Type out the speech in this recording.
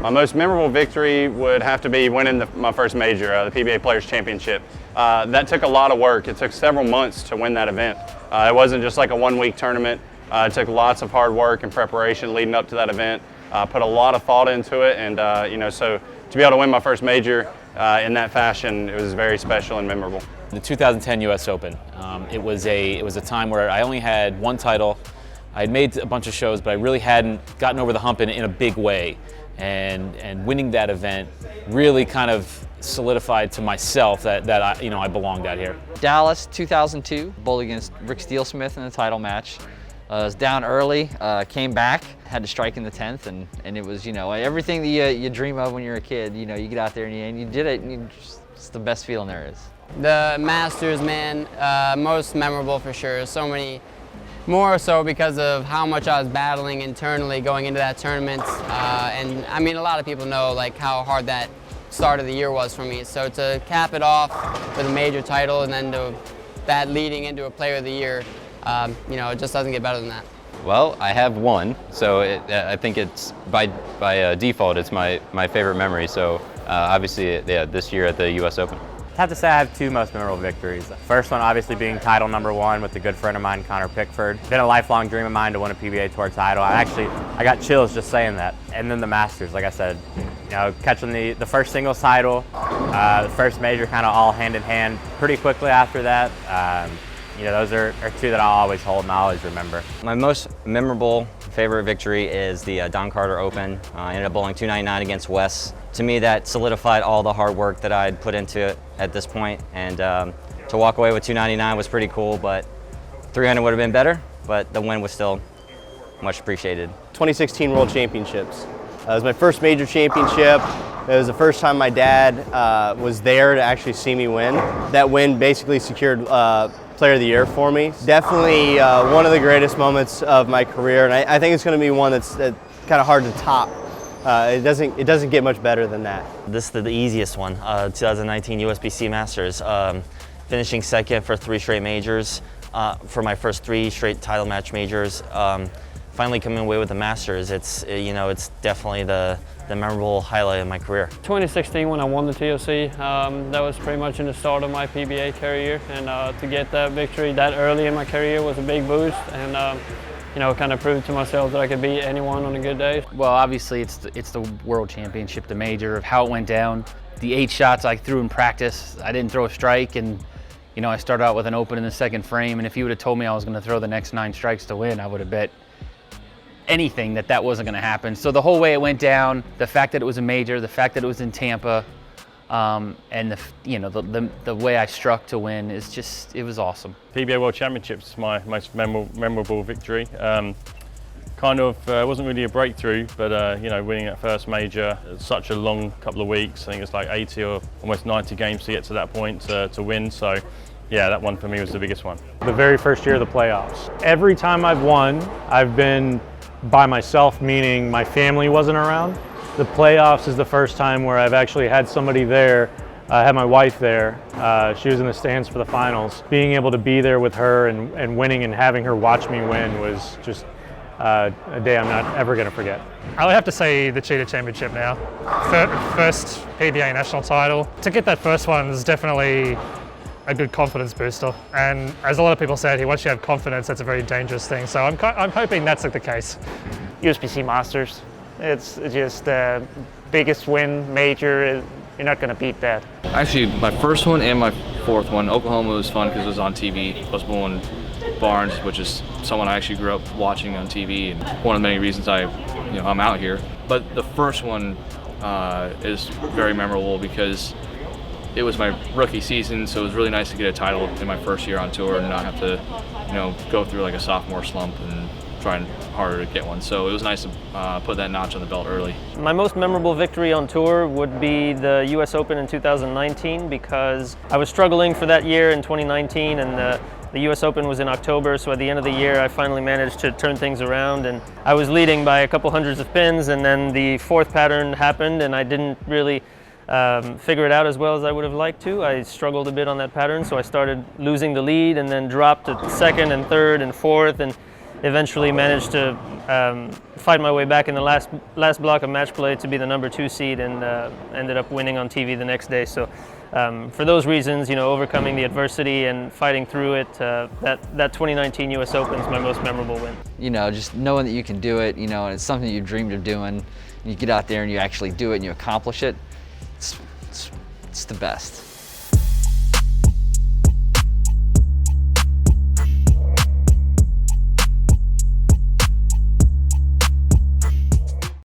My most memorable victory would have to be winning my first major, the PBA Players Championship. That took a lot of work. It took several months to win that event. It wasn't just like a one-week tournament. It took lots of hard work and preparation leading up to that event. Put a lot of thought into it, and so to be able to win my first major in that fashion, it was very special and memorable. The 2010 U.S. Open. It was a time where I only had one title. I had made a bunch of shows, but I really hadn't gotten over the hump in a big way. And winning that event really kind of solidified to myself that I belonged out here. Dallas 2002, bowled against Rick Steelsmith in the title match. I was down early, came back, had to strike in the 10th, and it was everything that you dream of when you're a kid. You get out there and you did it, and it's the best feeling there is. The Masters, man, most memorable for sure. So many. More so because of how much I was battling internally going into that tournament. And I mean, a lot of people know like how hard that start of the year was for me. So to cap it off with a major title and then that leading into a Player of the Year, it just doesn't get better than that. Well, I have one, so I think it's by default it's my favorite memory. So obviously, this year at the U.S. Open. I have to say I have two most memorable victories. The first one obviously being title #1 with a good friend of mine, Connor Pickford. Been a lifelong dream of mine to win a PBA Tour title. I got chills just saying that. And then the Masters, like I said, catching the first singles title, the first major kind of all hand in hand pretty quickly after that. Those are two that I'll always hold and I'll always remember. My most memorable favorite victory is the Don Carter Open. I ended up bowling 299 against Wes. To me, that solidified all the hard work that I'd put into it at this point, and to walk away with 299 was pretty cool, but 300 would have been better, but the win was still much appreciated. 2016 World Championships. It was my first major championship. It was the first time my dad was there to actually see me win. That win basically secured Player of the Year for me. Definitely one of the greatest moments of my career, and I think it's going to be one that's kind of hard to top. It doesn't get much better than that. This is the easiest one, 2019 Usbc Masters. Finishing second for 3 straight majors, for my first 3 straight title match majors. Finally coming away with the Masters, it's definitely the memorable highlight of my career. 2016 when I won the TOC, that was pretty much in the start of my PBA career, and to get that victory that early in my career was a big boost, and kind of proved to myself that I could beat anyone on a good day. Well, obviously it's the World Championship, the major, of how it went down. The 8 shots I threw in practice, I didn't throw a strike, and I started out with an open in the second frame, and if you would have told me I was going to throw the next 9 strikes to win, I would have bet anything that wasn't going to happen. So the whole way it went down, the fact that it was a major, the fact that it was in Tampa, and the way I struck to win is just, it was awesome. PBA World Championships is my most memorable victory. It wasn't really a breakthrough, but winning that first major, such a long couple of weeks. I think it's like 80 or almost 90 games to get to that point to win. So yeah, that one for me was the biggest one. The very first year of the playoffs. Every time I've won, I've been by myself, meaning my family wasn't around. The playoffs is the first time where I've actually had somebody there. I had my wife there. She was in the stands for the finals. Being able to be there with her and winning and having her watch me win was just a day I'm not ever going to forget. I would have to say the Cheetah Championship now. First PBA national title. To get that first one is definitely a good confidence booster. And as a lot of people said here, once you have confidence, that's a very dangerous thing. So I'm hoping that's the case. Usbc Masters. It's just the biggest win major. You're not going to beat that. Actually, my first one and my fourth one, Oklahoma, was fun because it was on TV. I was bowling Barnes, which is someone I actually grew up watching on TV, and one of the many reasons I'm out here. But the first one is very memorable because it was my rookie season, so it was really nice to get a title in my first year on tour and not have to, go through like a sophomore slump and trying harder to get one. So it was nice to put that notch on the belt early. My most memorable victory on tour would be the US Open in 2019 because I was struggling for that year in 2019, and the US Open was in October, so at the end of the year I finally managed to turn things around, and I was leading by a couple hundreds of pins, and then the 4th pattern happened and I didn't really figure it out as well as I would have liked to. I struggled a bit on that pattern, so I started losing the lead and then dropped to 2nd and 3rd and 4th, and eventually managed to fight my way back in the last block of match play to be the number 2 seed, and ended up winning on TV the next day. So for those reasons, you know, overcoming the adversity and fighting through it, that 2019 US Open is my most memorable win. You know, just knowing that you can do it, you know, and it's something you dreamed of doing, and you get out there and you actually do it and you accomplish it, it's the best.